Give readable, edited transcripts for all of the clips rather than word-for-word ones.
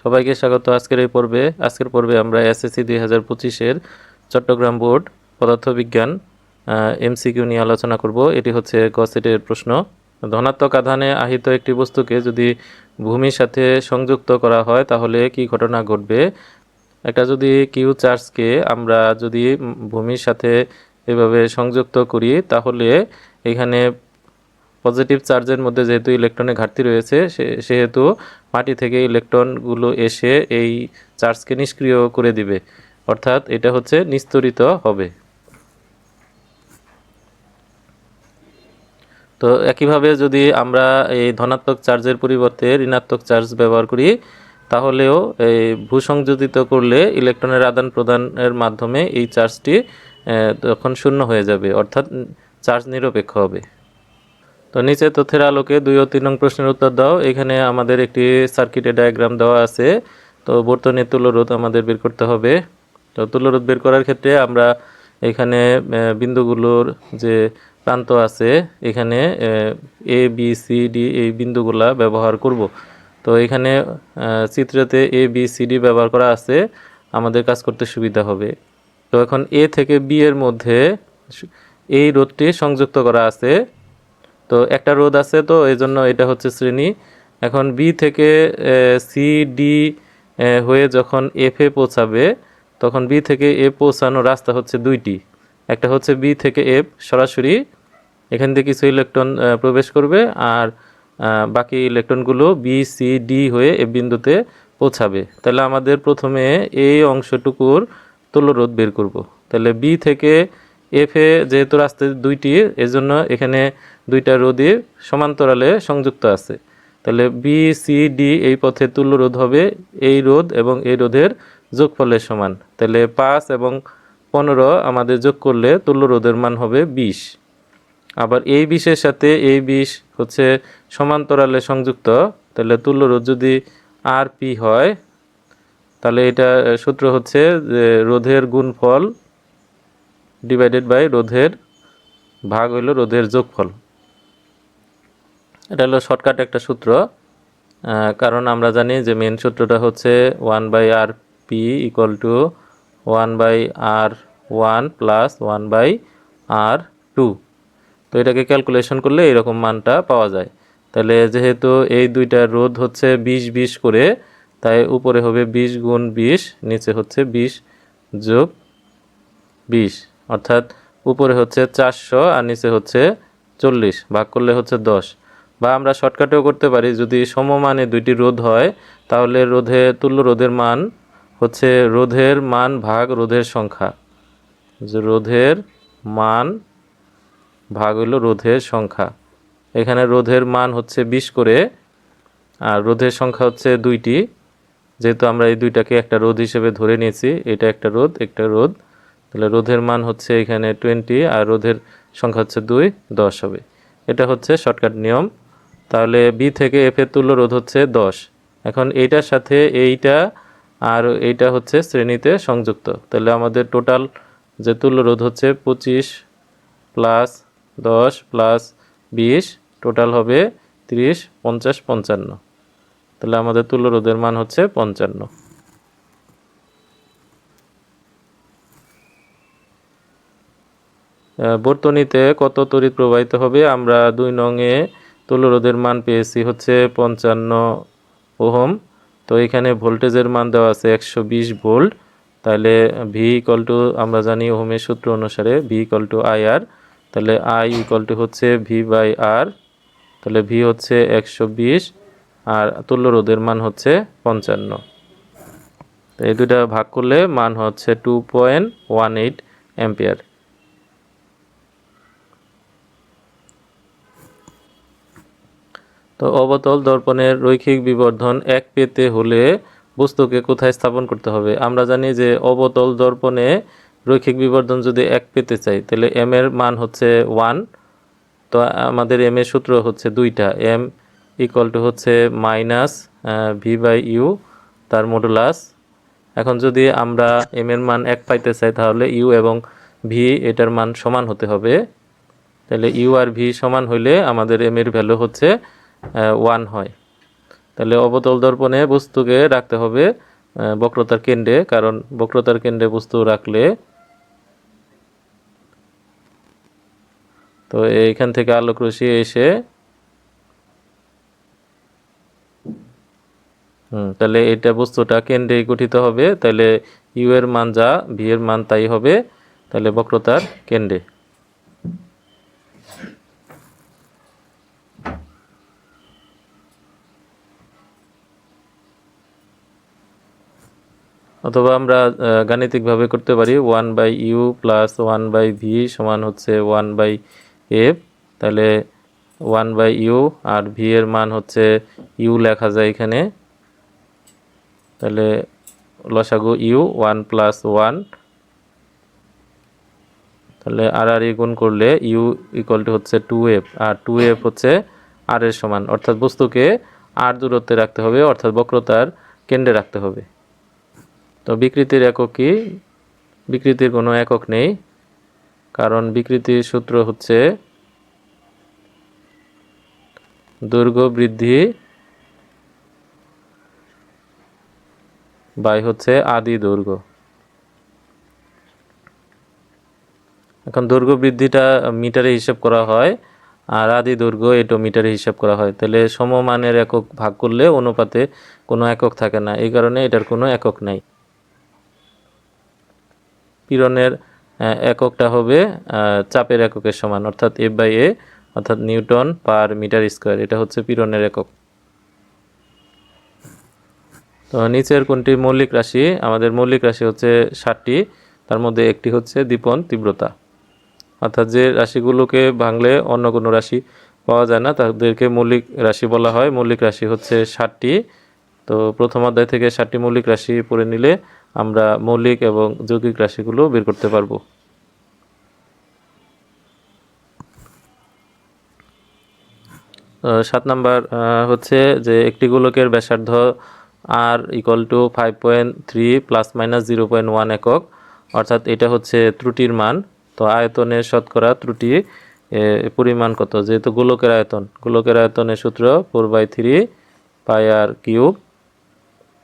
সবাইকে স্বাগত আজকের পর্বে আমরা এসএসসি 2025-এর চট্টগ্রাম বোর্ড পদার্থবিজ্ঞান এমসিকিউ নিয়ে আলোচনা করব। এটি হচ্ছে গ সেটের প্রশ্ন। ধনাত্মক আধানে আহিত একটি বস্তুকে যদি ভূমির সাথে সংযুক্ত করা হয় তাহলে কি ঘটনা ঘটবে? একটা যদি কিউ চার্জকে আমরা যদি ভূমির সাথে এভাবে সংযুক্ত করি তাহলে এখানে পজিটিভ চার্জের মধ্যে যেহেতু ইলেকট্রনের ঘাটতি রয়েছে সেহেতু মাটি থেকে ইলেকট্রনগুলো এসে এই চার্জকে নিষ্ক্রিয় করে দিবে, অর্থাৎ এটা হচ্ছে নিস্তরিত হবে। তো একইভাবে যদি আমরা এই ধনাত্মক চার্জের পরিবর্তে ঋণাত্মক চার্জ ব্যবহার করি তাহলেও এই ভূসংযোজিত করলে ইলেকট্রনের আদান প্রদানের মাধ্যমে এই চার্জটি তখন শূন্য হয়ে যাবে, অর্থাৎ চার্জ নিরপেক্ষ হবে। তো নিচে তথ্যের আলোকে 2 ও 3 নং প্রশ্নের উত্তর দাও। এখানে আমাদের একটি সার্কিটের ডায়াগ্রাম দেওয়া আছে। তো বর্তনীর তুল্যরোধ আমাদের বের করতে হবে। তো তুল্যরোধ বের করার ক্ষেত্রে আমরা এখানে বিন্দুগুলোর যে প্রান্ত আছে এখানে এ বি সি ডি এই বিন্দুগুলা ব্যবহার করব। তো এখানে চিত্রতে এ বি সি ডি ব্যবহার করা আছে, আমাদের কাজ করতে সুবিধা হবে। তো এখন এ থেকে বি এর মধ্যে এই রোধটি সংযুক্ত করা আছে। তো একটা রোধ আছে, তো এই জন্য এটা হচ্ছে শ্রেণী। এখন বি থেকে সি ডি হয়ে যখন এফ এ পৌঁছাবে তখন বি থেকে এ পৌঁছানোর রাস্তা হচ্ছে দুইটি। একটা হচ্ছে বি থেকে এফ সরাসরি এখান থেকে কিছু ইলেকট্রন প্রবেশ করবে, আর বাকি ইলেকট্রনগুলো বি সি ডি হয়ে এ বিন্দুতে পৌঁছাবে। তাহলে আমাদের প্রথমে এই অংশটুকুর তুল্যরোধ বের করব। তাহলে বি থেকে এফ এ যেহেতু রাস্তা দুইটি, এজন্য এখানে দুইটা রোধই সমান্তরালে সংযুক্ত আছে। তাহলে বি সি ডি এই পথে তুল্যরোধ হবে এই রোধ এবং এই রোধের যোগফলের সমান। তাহলে 5 এবং 15 আমাদের যোগ করলে তুল্যরোধের মান হবে 20। আবার এই 20-এর সাথে এই 20 হচ্ছে সমান্তরালে সংযুক্ত, তাহলে তুল্যরোধ যদি আর পি হয় তাহলে এটা সূত্র হচ্ছে যে রোধের গুণফল ডিভাইডেড বাই রোধের ভাগ হইল রোধের যোগফল। এটা হলো শর্টকাট একটা সূত্র, কারণ আমরা জানি যে মেন সূত্রটা হচ্ছে 1/RP = 1/R1 + 1/R2। তো এটাকে ক্যালকুলেশন করলে এরকম মানটা পাওয়া যায়। তাহলে যেহেতু এই দুইটা রোধ হচ্ছে 20-20 করে, তাই উপরে হবে 20 × 20, নিচে হচ্ছে 20 + 20, অর্থাৎ উপরে হচ্ছে 400 আর নিচে হচ্ছে 40, ভাগ করলে হচ্ছে 10। বা আমরা শর্টকাটেও করতে পারি, যদি সমমানে দুইটি রোধ হয় তাহলে তুল্য রোধের মান হচ্ছে রোধের মান ভাগ রোধের সংখ্যা, যে রোধের মান ভাগ হইল রোধের সংখ্যা। এখানে রোধের মান হচ্ছে 20 করে আর রোধের সংখ্যা হচ্ছে দুইটি, যেহেতু আমরা এই দুইটাকে একটা রোধ হিসেবে ধরে নিয়েছি, এটা একটা রোধ, তাহলে রোধের মান হচ্ছে এখানে 20 আর রোধের সংখ্যা হচ্ছে 2, 10 হবে। এটা হচ্ছে শর্টকাট নিয়ম। তাহলে বি থেকে এফ এর তুল্য রোধ হচ্ছে 10। এখন এইটার সাথে এইটা আর এইটা হচ্ছে শ্রেণীতে সংযুক্ত, তাহলে আমাদের টোটাল যে তুল্য রোধ হচ্ছে 25 + 10 + 20, টোটাল হবে 30, 50, 55। তাহলে আমাদের তুল্য রোধের মান হচ্ছে 55। বর্তনীতে কত তড়িৎ প্রবাহিত হবে? আমরা 2 নংয়ে তুল্য রোধের মান পেয়েছি হচ্ছে 55 ওহম। তো এখানে ভোল্টেজের মান দেওয়া আছে 120 ভোল্ট। তাহলে ভি আমরা জানি ওহমের সূত্র অনুসারে ভি IR। তাহলে I হচ্ছে V/R। তাহলে ভি হচ্ছে 120 আর তুল্য রোধের মান হচ্ছে 55। তো এই দুইটা ভাগ করলে মান হচ্ছে 2.18 অ্যাম্পিয়ার। তো অবতল দর্পণের রৈখিক বিবর্ধন 1 পেতে হলে বস্তুকে কোথায় স্থাপন করতে হবে? আমরা জানি যে অবতল দর্পণে রৈখিক বিবর্ধন যদি 1 পেতে চাই তাহলে m এর মান হচ্ছে 1। তো আমাদের m এর সূত্র হচ্ছে দুইটা, m হচ্ছে -v/u তার মডুলাস। এখন যদি আমরা m এর মান 1 পাইতে চাই তাহলে u এবং v এটার মান সমান হতে হবে। তাহলে u আর v সমান হইলে আমাদের m এর ভ্যালু হচ্ছে 1 হয়। তাহলে অবতল দর্পণে বস্তুকে রাখতে হবে বক্রতার কেন্দ্রে, কারণ বক্রতার কেন্দ্রে বস্তু রাখলে তো এইখান থেকে আলোক রশ্মি এসে তাহলে এটা বস্তুটা কেন্দ্রে গঠিত হবে, তাহলে ইউ এর মান যা ভি এর মান তাই হবে, তাহলে বক্রতার কেন্দ্রে। অথবা আমরা গাণিতিকভাবে করতে পারি 1/u প্লাস 1/v সমান হচ্ছে 1/f, তাহলে 1/u আর v এর মান হচ্ছে u লেখা যায় এখানে, তাহলে লসাগু u 1 প্লাস 1, তাহলে আর গুণ করলে u ইকুয়াল টু হচ্ছে 2f, আর 2f হচ্ছে r এর সমান, অর্থাৎ বস্তুকে r দূরত্বে রাখতে হবে, অর্থাৎ বক্রতার কেন্দ্রে রাখতে হবে। তো বিকৃতির একক কি? বিকৃতির কোনো একক নেই, কারণ বিকৃতির সূত্র হচ্ছে দৈর্ঘ্য বৃদ্ধি বাই হচ্ছে আদি দৈর্ঘ্য। এখন দৈর্ঘ্য বৃদ্ধিটা মিটারে হিসাব করা হয়, আর আদি দৈর্ঘ্য এটা মিটারে হিসাব করা হয়, তাহলে সমমানের একক ভাগ করলে অনুপাতে কোনো একক থাকে না, এই কারণে এটার কোনো একক নাই। পীড়নের এককটা হবে চাপের এককের সমান, অর্থাৎ F/A, অর্থাৎ নিউটন পার মিটার স্কোয়ার, এটা হচ্ছে পীড়নের একক। তো নিচের কোনটি মৌলিক রাশি? আমাদের মৌলিক রাশি হচ্ছে 7টি, তার মধ্যে একটি হচ্ছে দীপন তীব্রতা, অর্থাৎ যে রাশিগুলোকে ভাঙলে অন্য কোনো রাশি পাওয়া যায় না তাদেরকে মৌলিক রাশি বলা হয়। মৌলিক রাশি হচ্ছে 7টি। তো প্রথম অধ্যায় থেকে 7টি মৌলিক রাশি পড়ে নিলে আমরা মৌলিক এবং যৌগিক রাশিগুলো বের করতে পারবো। 7 নাম্বার হচ্ছে যে একটি গোলকের ব্যাসার্ধ r equal to 5.3 plus minus 0.1 একক, অর্থাৎ এটা হচ্ছে ত্রুটির মান। তো আয়তনের শতকরা ত্রুটি পরিমাণ কত? যেহেতু গোলকের আয়তনের সূত্র 4/3 পাই আর কিউব,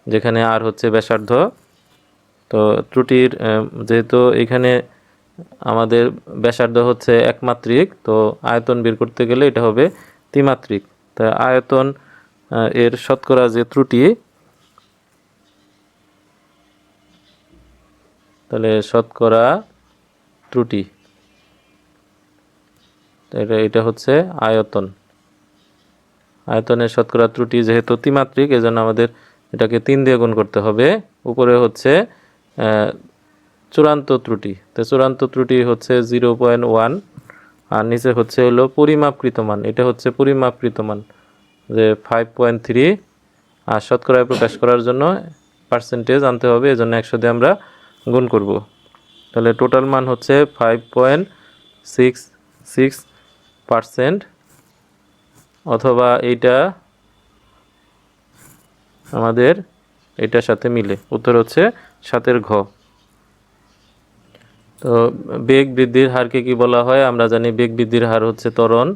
যেখানে আর হচ্ছে ব্যাসার্ধ। তো ত্রুটির যেহেতু এখানে আমাদের ব্যাসার্ধ হচ্ছে একমাত্রিক, তো আয়তন বের করতে গেলে এটা হবে ত্রিমাত্রিক। তা আয়তন এর শতকরা যে ত্রুটি, তাহলে শতকরা ত্রুটি, এটা হচ্ছে আয়তনের শতকরা ত্রুটি, যেহেতু ত্রিমাত্রিক এজন্য আমাদের এটাকে 3 দিয়ে গুণ করতে হবে। উপরে হচ্ছে চূড়ান্ত ত্রুটি, তো চূড়ান্ত ত্রুটি হচ্ছে 0.1, আর নিচে হচ্ছে হলো পরিমাপকৃত মান, এটা হচ্ছে পরিমাপকৃত মান যে 5.3, আর শতকরায় প্রকাশ করার জন্য পার্সেন্টেজ আনতে হবে, এজন্য 100 দিয়ে আমরা গুণ করব। তাহলে টোটাল মান হচ্ছে 5.66%, অথবা এইটা আমাদের এটার সাথে মিলে, উত্তর হচ্ছে 7-এর ঘ। তো বেগ বৃদ্ধির হারকে কি বলা হয়? আমরা জানি বেগ বৃদ্ধির হার হচ্ছে ত্বরণ,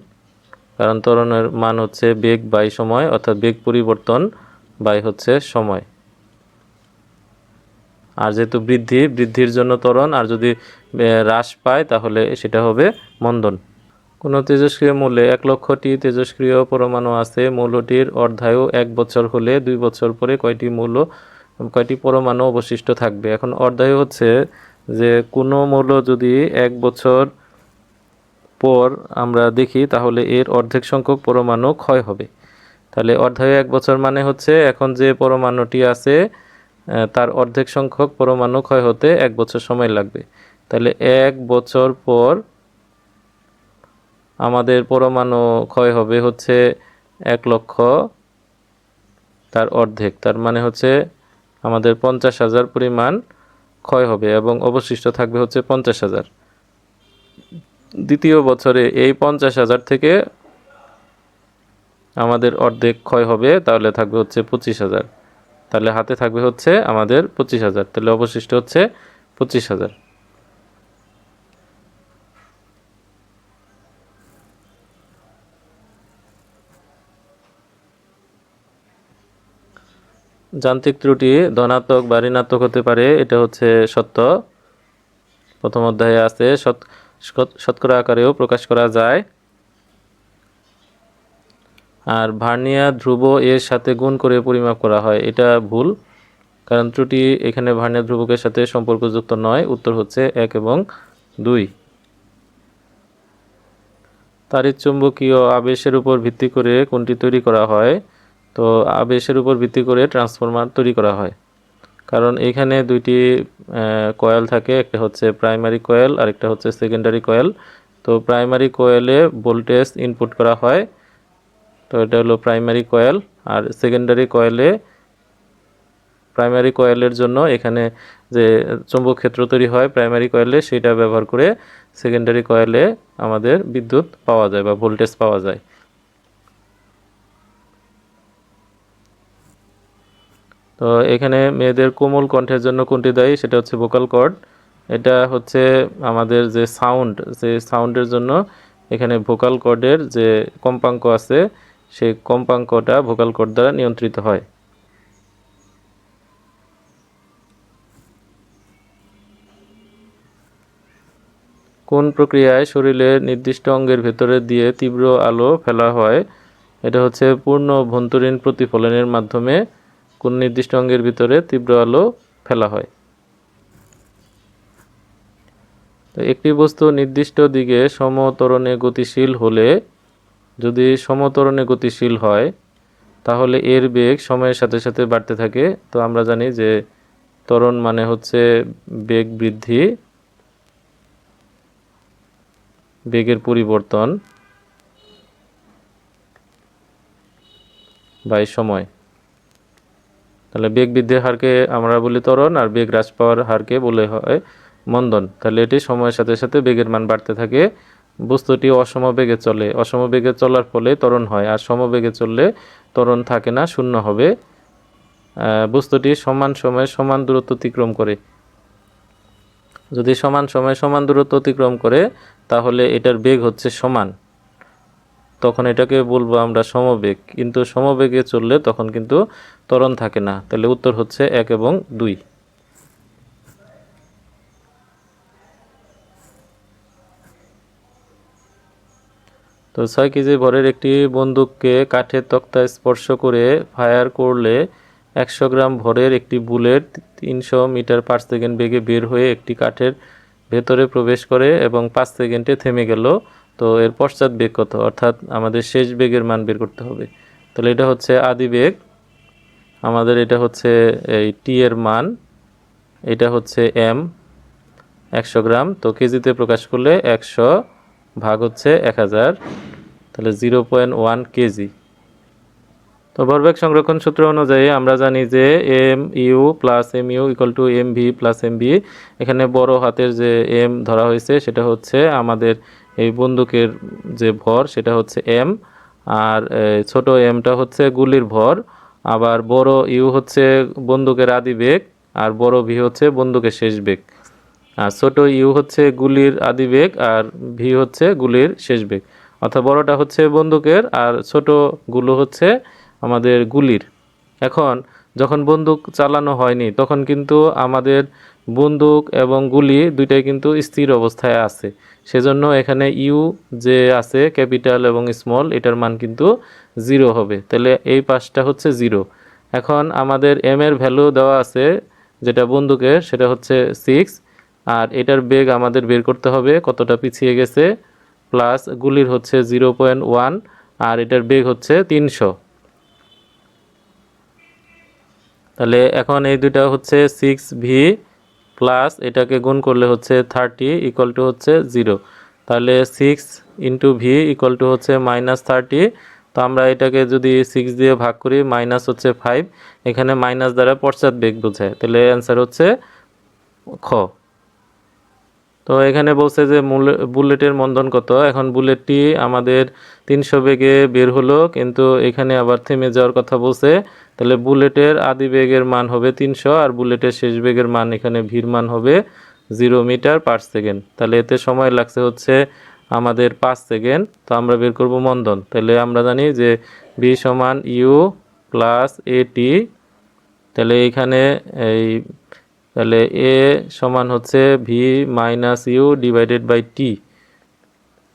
কারণ ত্বরণের মান হচ্ছে বেগ বাই সময়, অর্থাৎ বেগ পরিবর্তন বাই হচ্ছে সময়। আর যেহেতু বৃদ্ধির জন্য ত্বরণ, আর যদি হ্রাস পায় তাহলে সেটা হবে মন্দন। কোনো তেজস্ক্রিয় মৌলে 1 লক্ষটি তেজস্ক্রিয় পরমাণু আছে, মৌলটির অর্ধায়ু 1 বছর হলে 2 বছর পরে কয়টি পরমাণু অবশিষ্ট থাকবে? এখন অর্ধায়ু হচ্ছে যে কোনো মৌল যদি 1 বছর পর আমরা দেখি তাহলে এর অর্ধেক সংখ্যক পরমাণু ক্ষয় হবে। তাহলে অর্ধায়ু 1 বছর মানে হচ্ছে এখন যে পরমাণুটি আছে তার অর্ধেক সংখ্যক পরমাণু ক্ষয় হতে 1 বছর সময় লাগবে। তাহলে 1 বছর পর আমাদের পরমাণু ক্ষয় হবে হচ্ছে 1 লক্ষ, তার অর্ধেক, তার মানে হচ্ছে আমাদের 50,000 পরিমাণ ক্ষয় হবে এবং অবশিষ্ট থাকবে হচ্ছে 50,000। দ্বিতীয় বছরে এই 50,000 থেকে আমাদের অর্ধেক ক্ষয় হবে, তাহলে থাকবে হচ্ছে 25,000, তাহলে হাতে থাকবে হচ্ছে আমাদের 25,000, তাহলে অবশিষ্ট হচ্ছে 25,000। যান্ত্রিক ত্রুটি ধনাত্মক বা ঋণাত্মক হতে পারে, এটা হচ্ছে সত্য। প্রথম অধ্যায়ে আছে শতকরা আকারেও প্রকাশ করা যায়। আর ভার্নিয়ার ধ্রুব এর সাথে গুণ করে পরিমাপ করা হয়, এটা ভুল, কারণ ত্রুটি এখানে ভার্নিয়ার ধ্রুবকের সাথে সম্পর্কযুক্ত নয়। উত্তর হচ্ছে 1 এবং 2। তাড়িৎচুম্বকীয় আবেশের উপর ভিত্তি করে কোনটি তৈরি করা হয়? তো আবেশের উপর ভিত্তি করে ট্রান্সফরমার তৈরি করা হয়, কারণ এখানে দুইটি কয়েল থাকে, একটা হচ্ছে প্রাইমারি কয়েল আর একটা হচ্ছে সেকেন্ডারি কয়েল। তো প্রাইমারি কয়েলে ভোল্টেজ ইনপুট করা হয়, তো এটা হলো প্রাইমারি কয়েল। আর সেকেন্ডারি কয়েলের জন্য এখানে যে চৌম্বক ক্ষেত্র তৈরি হয় প্রাইমারি কয়েলে, সেটা ব্যবহার করে সেকেন্ডারি কয়েলে আমাদের বিদ্যুৎ পাওয়া যায় বা ভোল্টেজ পাওয়া যায়। তো এখানে মেয়েদের কোমল কণ্ঠের জন্য কোনটি দায়ী? সেটা হচ্ছে ভোকাল কর্ড। এটা হচ্ছে আমাদের যে সাউন্ডের জন্য এখানে ভোকাল কর্ডের যে কম্পাঙ্ক আছে, সেই কম্পাঙ্কটা ভোকাল কর্ড দ্বারা নিয়ন্ত্রিত হয়। কোন প্রক্রিয়ায় শরীরের নির্দিষ্ট অঙ্গের ভেতরে দিয়ে তীব্র আলো ফেলা হয়? এটা হচ্ছে পূর্ণ অভ্যন্তরীণ প্রতিফলনের মাধ্যমে কোন নির্দিষ্ট অঙ্গের ভিতরে তীব্র আলো ফেলা হয়। তো একটি বস্তু নির্দিষ্ট দিকে সমত্বরণে গতিশীল হলে, যদি সমত্বরণে গতিশীল হয় তাহলে এর বেগ সময়ের সাথে সাথে বাড়তে থাকে। তো আমরা জানি যে ত্বরণ মানে হচ্ছে বেগ বৃদ্ধি, বেগের পরিবর্তন বাই সময়। তাহলে বেগ বৃদ্ধির হারকে আমরা বলি ত্বরণ, আর বেগ হ্রাস পাওয়ার হারকে বলে হয় মন্দন। তাহলে এটি সময়ের সাথে সাথে বেগের মান বাড়তে থাকে। বস্তুটি অসমবেগে চলে, অসমবেগে চলার ফলে ত্বরণ হয়, আর সমবেগে চললে ত্বরণ থাকে না, শূন্য হবে। বস্তুটি সমান সময়ে সমান দূরত্ব অতিক্রম করে। যদি সমান সময়ে সমান দূরত্ব অতিক্রম করে তাহলে এটার বেগ হচ্ছে সমান, তখন এটাকে বলবো আমরা সমবেগ। কিন্তু সমবেগে চললে তখন কিন্তু ত্বরণ থাকে না। তাহলে উত্তর হচ্ছে 1 এবং 2। তো 6 কেজি ভরের একটি বন্দুককে কাঠের তক্তায় স্পর্শ করে ফায়ার করলে 100 গ্রাম ভরের একটি বুলেট 300 মিটার পার সেকেন্ড বেগে বের হয়ে একটি কাঠের ভেতরে প্রবেশ করে এবং 5 সেকেন্ডে থেমে গেল। তো এর পশ্চাৎ বেগ কত? অর্থাৎ আমাদের শেষ বেগের মান বের করতে হবে। তাহলে এটা হচ্ছে আদি বেগ, আমাদের এটা হচ্ছে এই টি এর মান, এটা হচ্ছে এম 100 গ্রাম। তো কেজিতে প্রকাশ করলে 100 ভাগ হচ্ছে 1000, তাহলে 0.1 কেজি। তো ভরবেগ সংরক্ষণ সূত্র অনুযায়ী আমরা জানি যে M U plus M U equal to M V plus M V. এখানে বড় হাতের যে এম ধরা হয়েছে সেটা হচ্ছে আমাদের এই বন্দুকের যে ভর, সেটা হচ্ছে এম। আর ছোট এমটা হচ্ছে গুলির ভর। আবার বড় ইউ হচ্ছে বন্দুকের আদি বেগ, আর বড় ভি হচ্ছে বন্দুকের শেষ বেগ। আর ছোট ইউ হচ্ছে গুলির আদি বেগ, আর ভি হচ্ছে গুলির শেষ বেগ। অর্থাৎ বড়টা হচ্ছে বন্দুকের আর ছোট গুলো হচ্ছে আমাদের গুলির। এখন যখন বন্দুক চালানো হয়নি তখন কিন্তু আমাদের বন্দুক এবং গুলি দুইটাই কিন্তু স্থির অবস্থায় আছে। সেজন্য এখানে ইউ যে আছে ক্যাপিটাল এবং স্মল, এটার মান কিন্তু 0 হবে। তাহলে এই পাশটা হচ্ছে 0। এখন আমাদের এম এর ভ্যালু দেওয়া আছে যেটা বন্দুকের, সেটা হচ্ছে 6। আর এটার বেগ আমাদের বের করতে হবে কতটা পিছিয়ে গেছে, প্লাস গুলির হচ্ছে 0.1 আর এটার বেগ হচ্ছে 300। তাহলে এখন এই দুইটা হচ্ছে 6v প্লাস এটাকে গুণ করলে হচ্ছে 30 ইকুয়াল টু হচ্ছে 0। তাহলে 6 ইন্টু ভি ইকুয়াল টু হচ্ছে -30। তো আমরা এটাকে যদি 6 দিয়ে ভাগ করি, মাইনাস হচ্ছে 5, এখানে মাইনাস দ্বারা পশ্চাৎ বেগ বোঝায়। তাহলে অ্যান্সার হচ্ছে খ। তো এখানে বলছে যে বুলেটের মন্দন কত। এখন বুলেটটি আমাদের 300 বেগে বের হলো, কিন্তু এখানে আবার থেমে যাওয়ার কথা বলছে। তাহলে বুলেটের আদি বেগের মান হবে 300, আর বুলেটের শেষ বেগের মান এখানে ভির মান হবে 0 মিটার পার সেকেন্ড। তাহলে এতে সময় লাগছে হচ্ছে আমাদের 5 সেকেন্ড। তো আমরা বের করব মন্দন। তাহলে আমরা জানি যে ভি সমান ইউ প্লাস এটি তাহলে এইখানে এই তাহলে এ সমান হচ্ছে v minus u divided by t.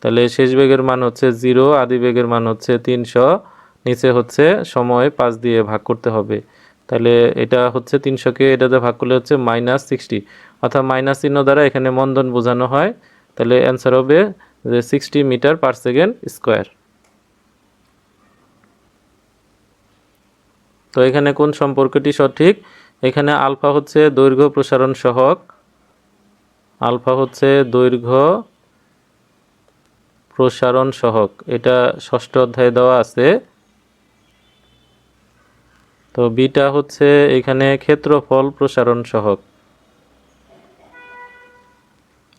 তাহলে শেষ বেগের মান হচ্ছে 0, আদি বেগের মান হচ্ছে 300, নিচে হচ্ছে সময় 5 দিয়ে ভাগ করতে হবে। তাহলে এটা হচ্ছে 300কে এটাতে ভাগ করলে হচ্ছে -60, অর্থাৎ মাইনাস চিহ্ন দ্বারা এখানে মন্দন বোঝানো হয়। তাহলে অ্যান্সার হবে যে 60 মিটার পার সেকেন্ড স্কোয়ার। তো এখানে কোন সম্পর্কটি সঠিক? এখানে আলফা হচ্ছে দৈর্ঘ্য প্রসারণ সহগ, আলফা হচ্ছে দৈর্ঘ্য প্রসারণ সহগ, এটা ষষ্ঠ অধ্যায়ে দেওয়া আছে। তো বিটা হচ্ছে এখানে ক্ষেত্রফল প্রসারণ সহগ,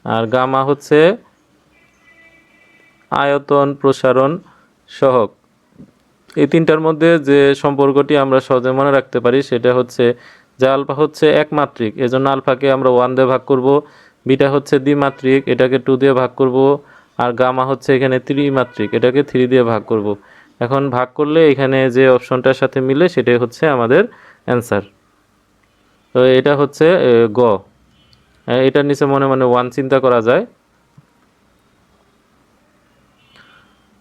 আর গামা হচ্ছে আয়তন প্রসারণ সহগ। এই তিনটার মধ্যে যে সম্পর্কটি আমরা সহজে মনে রাখতে পারি সেটা হচ্ছে যে আলফা হচ্ছে একমাত্রিক, এজন্য আলফাকে আমরা 1 দিয়ে ভাগ করব। বিটা হচ্ছে দ্বিমাত্রিক, এটাকে 2 দিয়ে ভাগ করব। আর গামা হচ্ছে এখানে ত্রিমাত্রিক, এটাকে 3 দিয়ে ভাগ করব। এখন ভাগ করলে এখানে যে অপশনটার সাথে মিলে সেটাই হচ্ছে আমাদের অ্যান্সার। তো এটা হচ্ছে গ। এটার নিচে মনে মনে 1 চিন্তা করা যায়।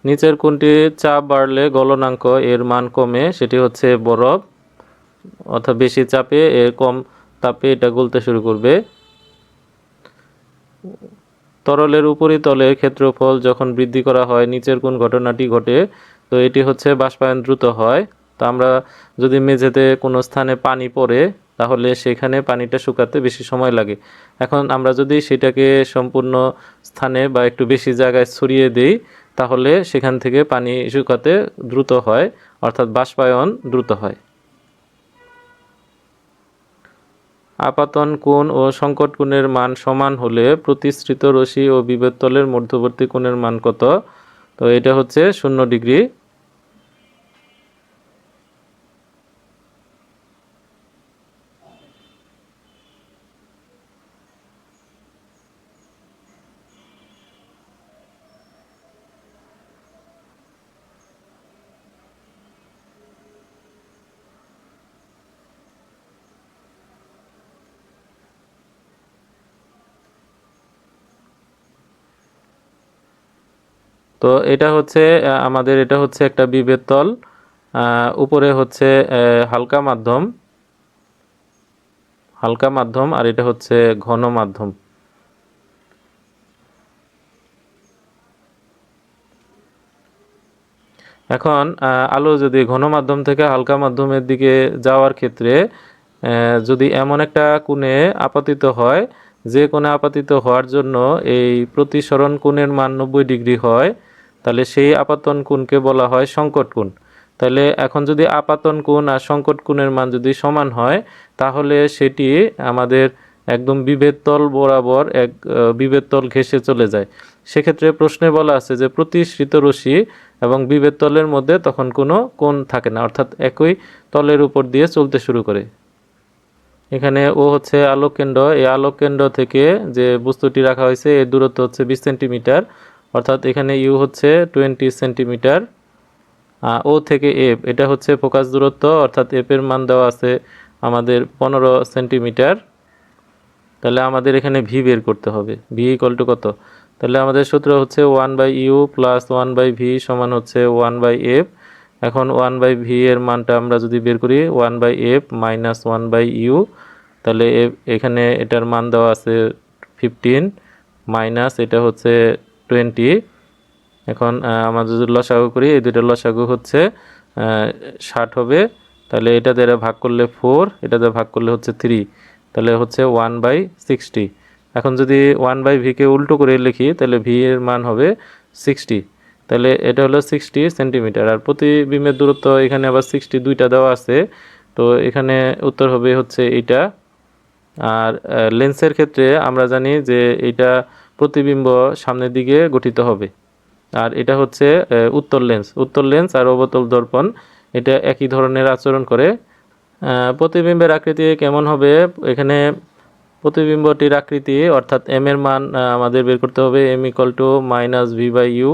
নিচের কোনটি চাপ বাড়লে গলনাঙ্ক এর মান কমে? সেটি হচ্ছে বরফ, অর্থাৎ বেশি চাপে এর কম তাপে এটা গলতে শুরু করবে। তরলের উপরিতলের ক্ষেত্রফল যখন বৃদ্ধি করা হয় নিচের কোন ঘটনাটি ঘটে? তো এটি হচ্ছে বাষ্পায়ন দ্রুত হয়। তো আমরা যদি মেঝেতে কোনো স্থানে পানি পড়ে তাহলে সেখানে পানিটা শুকাতে বেশি সময় লাগে। এখন আমরা যদি সেটাকে সম্পূর্ণ স্থানে বা একটু বেশি জায়গায় ছড়িয়ে দিই তাহলে সেখান থেকে পানি শুকাতে দ্রুত হয়, অর্থাৎ বাষ্পায়ন দ্রুত হয়। আপাতন কোণ ও সংকট কোণের মান সমান হলে প্রতিসৃত রশ্মি ও বিভব তলের মধ্যবর্তী কোণের মান কত? তো এটা হচ্ছে 0 ডিগ্রি। তো এটা হচ্ছে আমাদের এটা হচ্ছে একটা বিভব তল, উপরে হচ্ছে হালকা মাধ্যম, হালকা মাধ্যম, আর এটা হচ্ছে ঘন মাধ্যম। এখন আলো যদি ঘন মাধ্যম থেকে হালকা মাধ্যমের দিকে যাওয়ার ক্ষেত্রে যদি এমন একটা কোণে আপতিত হয় যে কোণে আপতিত হওয়ার জন্য এই প্রতিসরণ কোণের মান 90 ডিগ্রি হয়, তাহলে সেই আপাতন কোণকে বলা হয় সংকট কোণ। তাহলে এখন যদি আপাতন কোণ আর সংকট কোণের মান যদি সমান হয় তাহলে সেটি আমাদের একদম বিভেদ তল বরাবর এক বিভেদ তল ঘেঁষে চলে যায়। সেক্ষেত্রে প্রশ্নে বলা আছে যে প্রতিসৃত রশ্মি এবং বিভেদ তলের মধ্যে তখন কোনো কোণ থাকে না, অর্থাৎ একই তলের উপর দিয়ে চলতে শুরু করে। এখানে ও হচ্ছে আলোক কেন্দ্র, এই আলোক কেন্দ্র থেকে যে বস্তুটি রাখা হয়েছে এর দূরত্ব হচ্ছে 20 সেন্টিমিটার, অর্থাৎ এখানে ইউ হচ্ছে 20 সেন্টিমিটার। ও থেকে এফ এটা হচ্ছে ফোকাস দূরত্ব, অর্থাৎ এফ এর মান দেওয়া আছে আমাদের 15 সেন্টিমিটার। তাহলে আমাদের এখানে ভি বের করতে হবে, ভি ইকুয়াল টু কত? তাহলে আমাদের সূত্র হচ্ছে 1/u প্লাস 1/v সমান হচ্ছে 1/f। এখন 1/v এর মানটা আমরা যদি বের করি 1/f মাইনাস 1/u, তাহলে এখানে এটার মান দেওয়া আছে 15 মাইনাস এটা হচ্ছে 20। এখন আমরা যদি লসাগু করি এই দুটো লসাগু হচ্ছে 60 হবে। তাহলে এটা দ্বারা ভাগ করলে 4, এটা দ্বারা ভাগ করলে হচ্ছে 3, তাহলে হচ্ছে 1/60। এখন যদি 1/v-কে উল্টো করে লিখি তাহলে v এর মান হবে 60। তাহলে এটা হলো 60 সেন্টিমিটার, আর প্রতিবিম্বের দূরত্ব এখানে আবার 60 দুইটা দেওয়া আছে, তো এখানে উত্তর হবে হচ্ছে এইটা। আর লেন্সের ক্ষেত্রে আমরা জানি যে এটা প্রতিবিম্ব সামনের দিকে গঠিত হবে, আর এটা হচ্ছে উত্তল লেন্স। উত্তল লেন্স আর অবতল দর্পণ এটা একই ধরনের আচরণ করে। প্রতিবিম্বের আকৃতি কেমন হবে? এখানে প্রতিবিম্বটির আকৃতি অর্থাৎ এম এর মান আমাদের বের করতে হবে, M equal to minus V by U.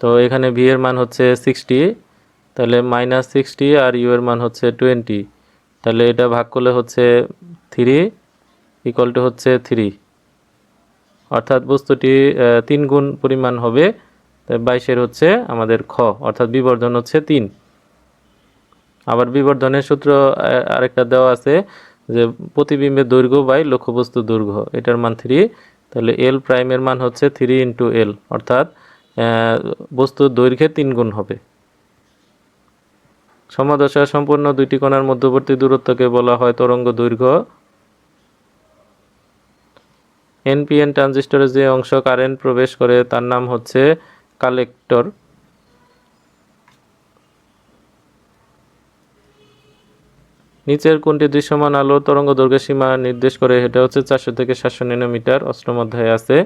তো এখানে ভি এর মান হচ্ছে 60, তাহলে -60 আর ইউ এর মান হচ্ছে 20। তাহলে এটা ভাগ করলে হচ্ছে 3 ইকুয়াল টু হচ্ছে 3, অর্থাৎ বস্তুটি 3 গুণ পরিমাণ হবে। তাই 22-এর হচ্ছে আমাদের খ, অর্থাৎ বিবর্ধন হচ্ছে 3। আবার বিবর্ধনের সূত্র আরেকটা দেওয়া আছে যে প্রতিবিম্বের দৈর্ঘ্য বাই লক্ষ্যবস্তু দৈর্ঘ্য, এটার মান 3। তাহলে এল প্রাইমের মান হচ্ছে 3 ইন্টু এল, অর্থাৎ বস্তুর দৈর্ঘ্যে 3 গুণ হবে। সমদশা সম্পূর্ণ দুইটি কণার মধ্যবর্তী দূরত্বকে বলা হয় তরঙ্গ দৈর্ঘ্য। এনপিএন ট্রানজিস্টরে যে অংশ কারেন্ট প্রবেশ করে তার নাম হচ্ছে কালেক্টর। নিচের কোনটি দৃশ্যমান আলোর তরঙ্গ দৈর্ঘ্যের সীমা নির্দেশ করে? এটা হচ্ছে 400 থেকে 700 ন্যানোমিটার, অষ্টম অধ্যায়ে আছে।